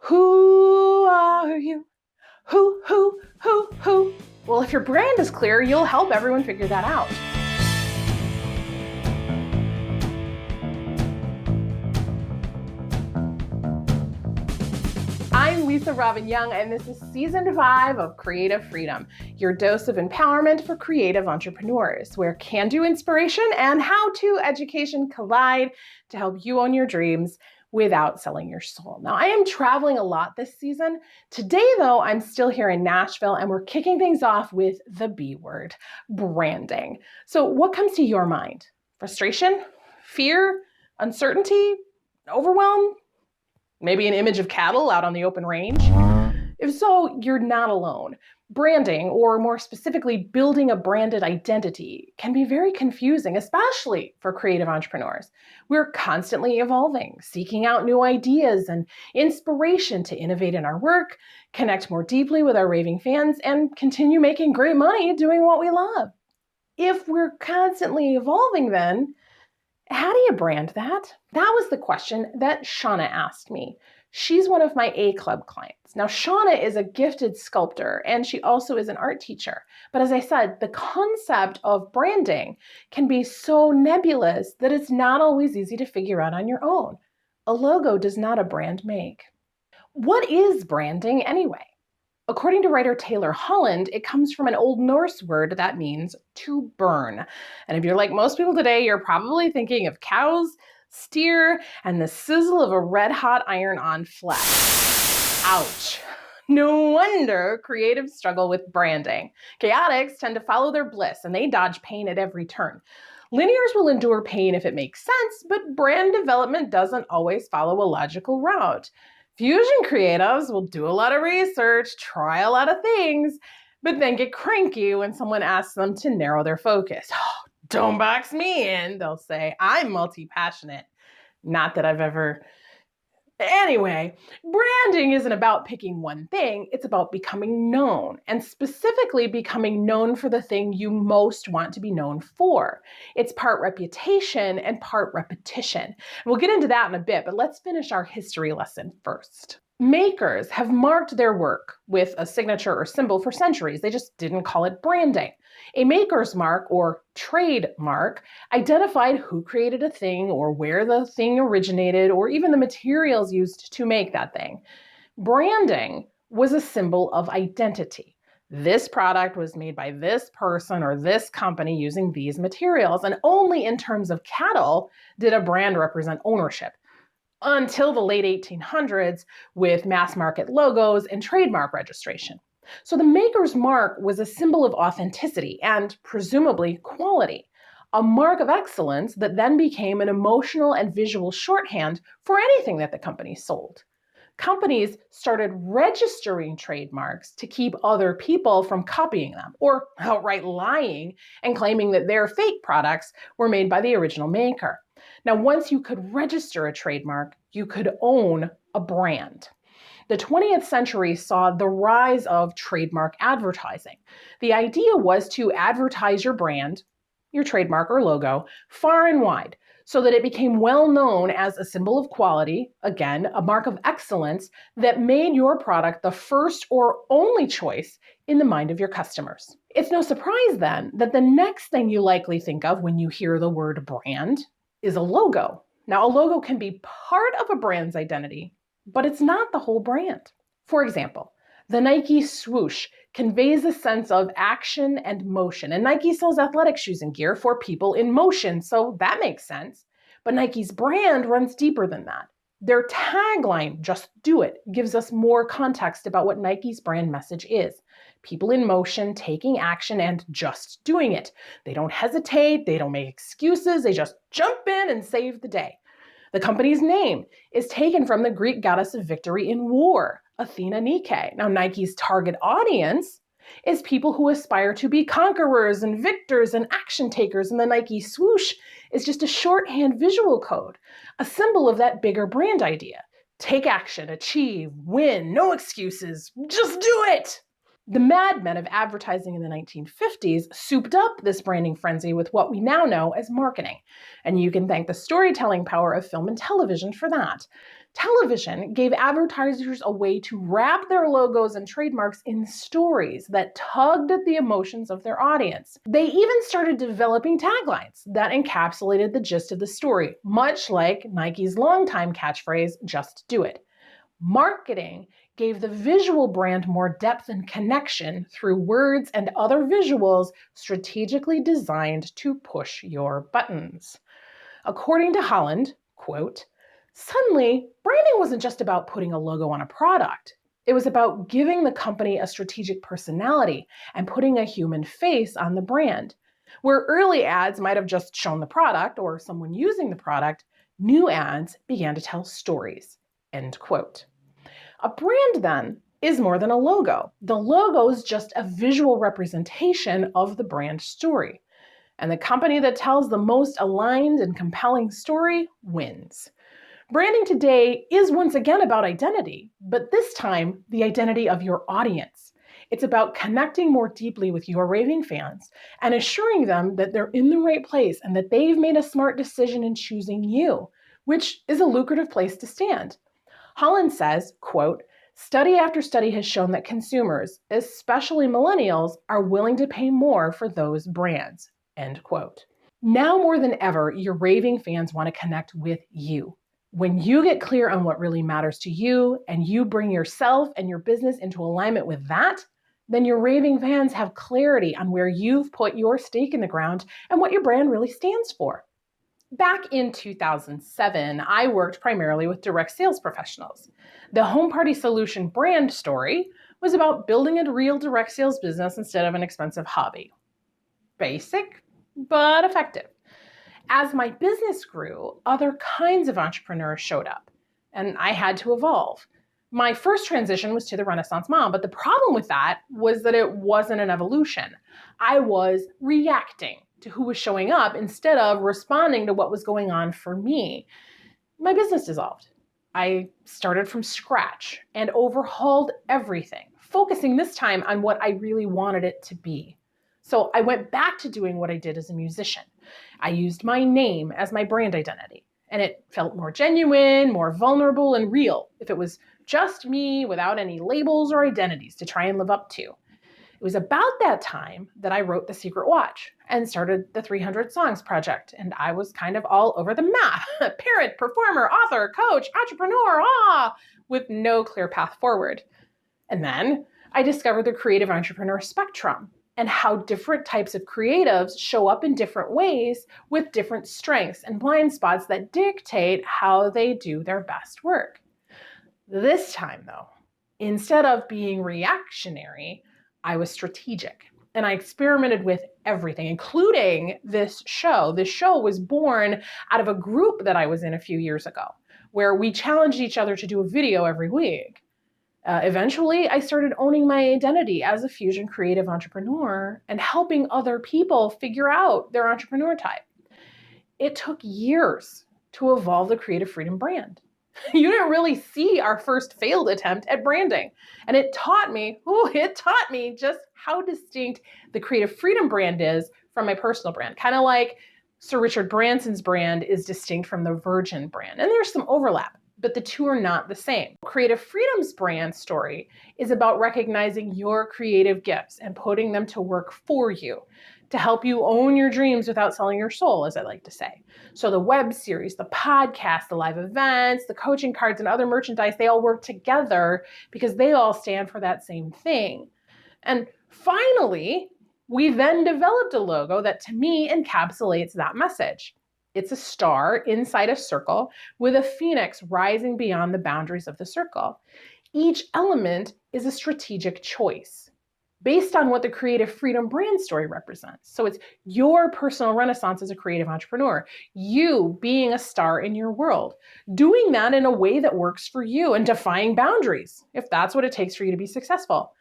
Who are you? Who? Well, if your brand is clear, you'll help everyone figure that out. I'm Lisa Robbin Young, and this is Season 5 of Creative Freedom, your dose of empowerment for creative entrepreneurs, where can-do inspiration and how-to education collide to help you own your dreams without selling your soul. Now, I am traveling a lot this season. Today, though, I'm still here in Nashville, and we're kicking things off with the B word, branding. So what comes to your mind? Frustration? Fear? Uncertainty? Overwhelm? Maybe an image of cattle out on the open range? If so, you're not alone. Branding, or more specifically, building a branded identity, can be very confusing, especially for creative entrepreneurs. We're constantly evolving, seeking out new ideas and inspiration to innovate in our work, connect more deeply with our raving fans, and continue making great money doing what we love. If we're constantly evolving, then how do you brand that? That was the question that Shauna asked me. She's one of my A Club clients. Now, Shauna is a gifted sculptor, and she also is an art teacher. But as I said, the concept of branding can be so nebulous that it's not always easy to figure out on your own. A logo does not a brand make. What is branding anyway? According to writer Taylor Holland, it comes from an Old Norse word that means to burn. And if you're like most people today, you're probably thinking of cows, steer, and the sizzle of a red-hot iron-on flesh. Ouch. No wonder creatives struggle with branding. Chaotics tend to follow their bliss, and they dodge pain at every turn. Linears will endure pain if it makes sense, but brand development doesn't always follow a logical route. Fusion creatives will do a lot of research, try a lot of things, but then get cranky when someone asks them to narrow their focus. Oh, don't box me in, they'll say. I'm multi-passionate. Not that I've ever... Anyway, branding isn't about picking one thing, it's about becoming known, and specifically becoming known for the thing you most want to be known for. It's part reputation and part repetition. We'll get into that in a bit, but let's finish our history lesson first. Makers have marked their work with a signature or symbol for centuries. They just didn't call it branding. A maker's mark, or trademark, identified who created a thing or where the thing originated or even the materials used to make that thing. Branding was a symbol of identity. This product was made by this person or this company using these materials, and only in terms of cattle did a brand represent ownership. Until the late 1800s with mass market logos and trademark registration. So the maker's mark was a symbol of authenticity and presumably quality, a mark of excellence that then became an emotional and visual shorthand for anything that the company sold. Companies started registering trademarks to keep other people from copying them or outright lying and claiming that their fake products were made by the original maker. Now, once you could register a trademark, you could own a brand. The 20th century saw the rise of trademark advertising. The idea was to advertise your brand, your trademark or logo, far and wide, so that it became well known as a symbol of quality, again, a mark of excellence that made your product the first or only choice in the mind of your customers. It's no surprise then that the next thing you likely think of when you hear the word brand is a logo. Now, a logo can be part of a brand's identity, but it's not the whole brand. For example, the Nike swoosh conveys a sense of action and motion, and Nike sells athletic shoes and gear for people in motion, so that makes sense. But Nike's brand runs deeper than that. Their tagline, "Just do it," gives us more context about what Nike's brand message is. People in motion, taking action, and just doing it. They don't hesitate, they don't make excuses, they just jump in and save the day. The company's name is taken from the Greek goddess of victory in war, Athena Nike. Now, Nike's target audience is people who aspire to be conquerors and victors and action takers, and the Nike swoosh is just a shorthand visual code, a symbol of that bigger brand idea. Take action, achieve, win, no excuses, just do it! The madmen of advertising in the 1950s souped up this branding frenzy with what we now know as marketing. And you can thank the storytelling power of film and television for that. Television gave advertisers a way to wrap their logos and trademarks in stories that tugged at the emotions of their audience. They even started developing taglines that encapsulated the gist of the story, much like Nike's longtime catchphrase, "Just do it." Marketing gave the visual brand more depth and connection through words and other visuals strategically designed to push your buttons. According to Holland, quote, "Suddenly, branding wasn't just about putting a logo on a product. It was about giving the company a strategic personality and putting a human face on the brand. Where early ads might have just shown the product or someone using the product, new ads began to tell stories." End quote. A brand, then, is more than a logo. The logo is just a visual representation of the brand story. And the company that tells the most aligned and compelling story wins. Branding today is once again about identity, but this time, the identity of your audience. It's about connecting more deeply with your raving fans and assuring them that they're in the right place and that they've made a smart decision in choosing you, which is a lucrative place to stand. Holland says, quote, "Study after study has shown that consumers, especially millennials, are willing to pay more for those brands." End quote. Now more than ever, your raving fans want to connect with you. When you get clear on what really matters to you and you bring yourself and your business into alignment with that, then your raving fans have clarity on where you've put your stake in the ground and what your brand really stands for. Back in 2007, I worked primarily with direct sales professionals. The Home Party Solution brand story was about building a real direct sales business instead of an expensive hobby. Basic, but effective. As my business grew, other kinds of entrepreneurs showed up, and I had to evolve. My first transition was to the Renaissance Mom, but the problem with that was that it wasn't an evolution. I was reacting to who was showing up instead of responding to what was going on for me. My business dissolved. I started from scratch and overhauled everything, focusing this time on what I really wanted it to be. So I went back to doing what I did as a musician. I used my name as my brand identity, and it felt more genuine, more vulnerable, and real if it was just me without any labels or identities to try and live up to. It was about that time that I wrote The Secret Watch and started the 300 Songs Project, and I was kind of all over the map. Parent, performer, author, coach, entrepreneur, with no clear path forward. And then I discovered the creative entrepreneur spectrum and how different types of creatives show up in different ways with different strengths and blind spots that dictate how they do their best work. This time, though, instead of being reactionary, I was strategic, and I experimented with everything, including this show. This show was born out of a group that I was in a few years ago, where we challenged each other to do a video every week. Eventually, I started owning my identity as a fusion creative entrepreneur and helping other people figure out their entrepreneur type. It took years to evolve the Creative Freedom brand. You didn't really see our first failed attempt at branding. And it taught me just how distinct the Creative Freedom brand is from my personal brand. Kind of like Sir Richard Branson's brand is distinct from the Virgin brand. And there's some overlap, but the two are not the same. Creative Freedom's brand story is about recognizing your creative gifts and putting them to work for you to help you own your dreams without selling your soul, as I like to say. So the web series, the podcast, the live events, the coaching cards, and other merchandise, they all work together because they all stand for that same thing. And finally, we then developed a logo that to me encapsulates that message. It's a star inside a circle with a phoenix rising beyond the boundaries of the circle. Each element is a strategic choice based on what the Creative Freedom brand story represents. So it's your personal renaissance as a creative entrepreneur, you being a star in your world, doing that in a way that works for you and defying boundaries, if that's what it takes for you to be successful.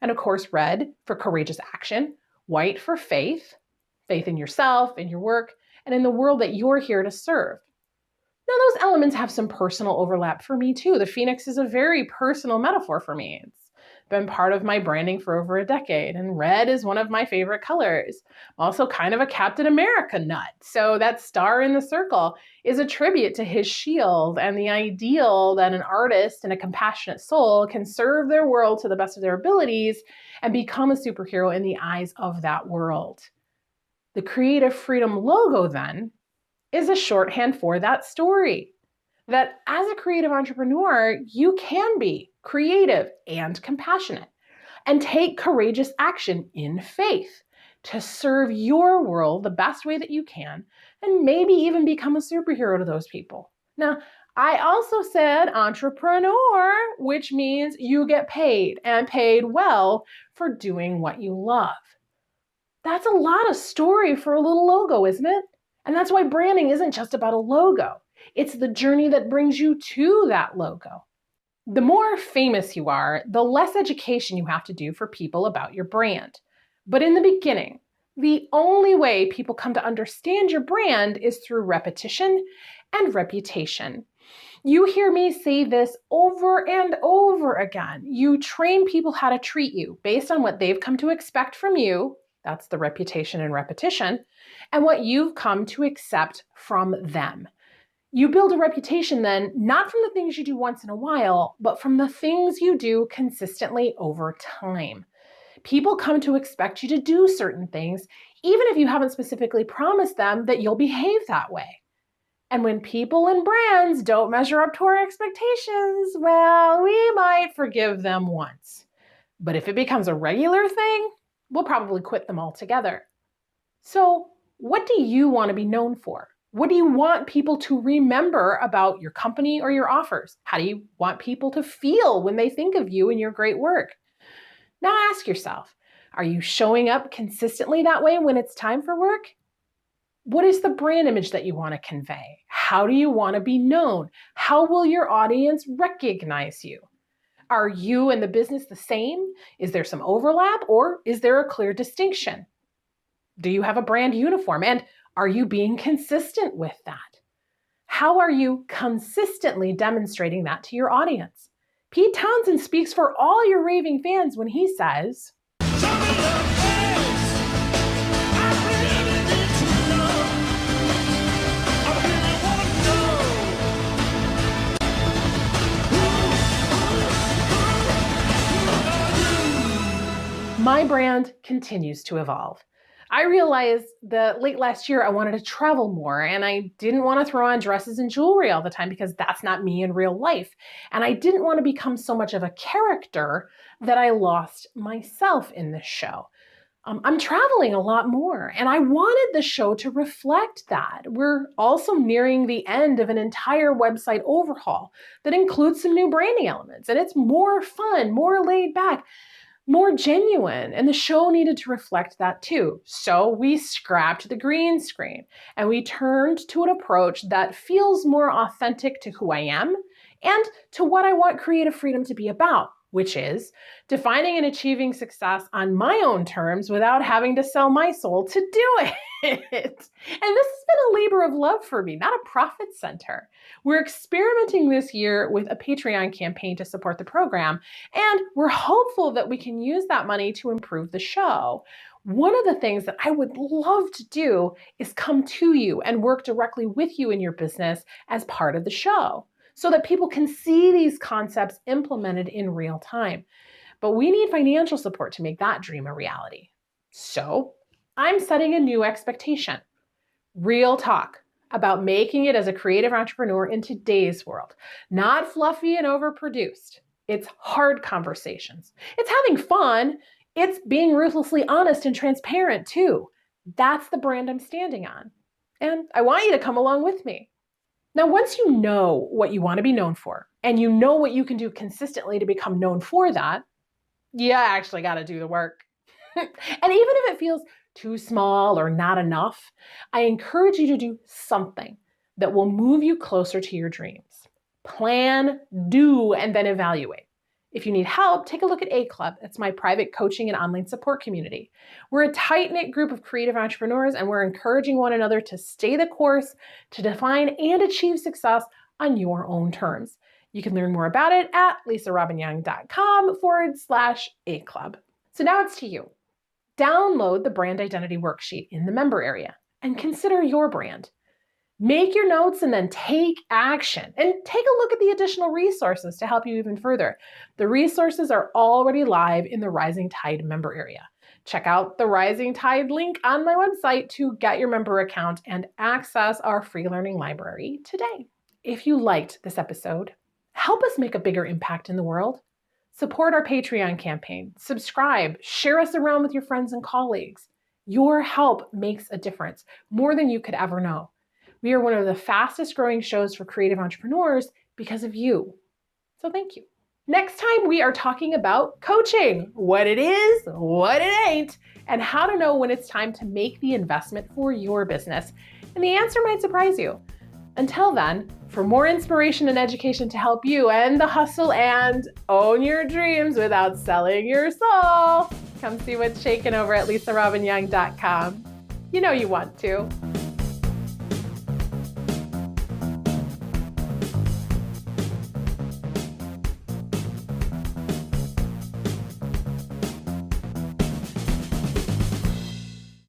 And of course, red for courageous action, white for faith in yourself, in your work, and in the world that you're here to serve. Now, those elements have some personal overlap for me too. The phoenix is a very personal metaphor for me. It's been part of my branding for over a decade, and red is one of my favorite colors. I'm also kind of a Captain America nut, so that star in the circle is a tribute to his shield and the ideal that an artist and a compassionate soul can serve their world to the best of their abilities and become a superhero in the eyes of that world. The Creative Freedom logo, then, is a shorthand for that story. That as a creative entrepreneur, you can be creative and compassionate and take courageous action in faith to serve your world the best way that you can, and maybe even become a superhero to those people. Now, I also said entrepreneur, which means you get paid and paid well for doing what you love. That's a lot of story for a little logo, isn't it? And that's why branding isn't just about a logo. It's the journey that brings you to that logo. The more famous you are, the less education you have to do for people about your brand. But in the beginning, the only way people come to understand your brand is through repetition and reputation. You hear me say this over and over again. You train people how to treat you based on what they've come to expect from you. That's the reputation and repetition, and what you've come to accept from them. You build a reputation then, not from the things you do once in a while, but from the things you do consistently over time. People come to expect you to do certain things, even if you haven't specifically promised them that you'll behave that way. And when people and brands don't measure up to our expectations, well, we might forgive them once. But if it becomes a regular thing, we'll probably quit them altogether. So, what do you want to be known for? What do you want people to remember about your company or your offers? How do you want people to feel when they think of you and your great work? Now ask yourself, are you showing up consistently that way when it's time for work? What is the brand image that you want to convey? How do you want to be known? How will your audience recognize you? Are you and the business the same? Is there some overlap, or is there a clear distinction? Do you have a brand uniform, and are you being consistent with that? How are you consistently demonstrating that to your audience? Pete Townsend speaks for all your raving fans when he says, my brand continues to evolve. I realized that late last year I wanted to travel more, and I didn't want to throw on dresses and jewelry all the time because that's not me in real life. And I didn't want to become so much of a character that I lost myself in this show. I'm traveling a lot more, and I wanted the show to reflect that. We're also nearing the end of an entire website overhaul that includes some new branding elements, and it's more fun, more laid back, more genuine, and the show needed to reflect that too. So we scrapped the green screen and we turned to an approach that feels more authentic to who I am and to what I want creative freedom to be about, which is defining and achieving success on my own terms without having to sell my soul to do it. And this has been a labor of love for me, not a profit center. We're experimenting this year with a Patreon campaign to support the program, and we're hopeful that we can use that money to improve the show. One of the things that I would love to do is come to you and work directly with you in your business as part of the show, so that people can see these concepts implemented in real time. But we need financial support to make that dream a reality. So I'm setting a new expectation. Real talk about making it as a creative entrepreneur in today's world. Not fluffy and overproduced. It's hard conversations. It's having fun. It's being ruthlessly honest and transparent too. That's the brand I'm standing on. And I want you to come along with me. Now, once you know what you want to be known for, and you know what you can do consistently to become known for that, you actually got to do the work. And even if it feels too small or not enough, I encourage you to do something that will move you closer to your dreams. Plan, do, and then evaluate. If you need help, take a look at A Club. It's my private coaching and online support community. We're a tight-knit group of creative entrepreneurs, and we're encouraging one another to stay the course, to define and achieve success on your own terms. You can learn more about it at lisarobinyoung.com/A-Club. So now it's to you. Download the brand identity worksheet in the member area and consider your brand. Make your notes and then take action and take a look at the additional resources to help you even further. The resources are already live in the Rising Tide member area. Check out the Rising Tide link on my website to get your member account and access our free learning library today. If you liked this episode, help us make a bigger impact in the world. Support our Patreon campaign, subscribe, share us around with your friends and colleagues. Your help makes a difference, more than you could ever know. We are one of the fastest growing shows for creative entrepreneurs because of you. So thank you. Next time we are talking about coaching, what it is, what it ain't, and how to know when it's time to make the investment for your business. And the answer might surprise you. Until then, for more inspiration and education to help you end the hustle and own your dreams without selling your soul, come see what's shaking over at lisarobinyoung.com. You know you want to.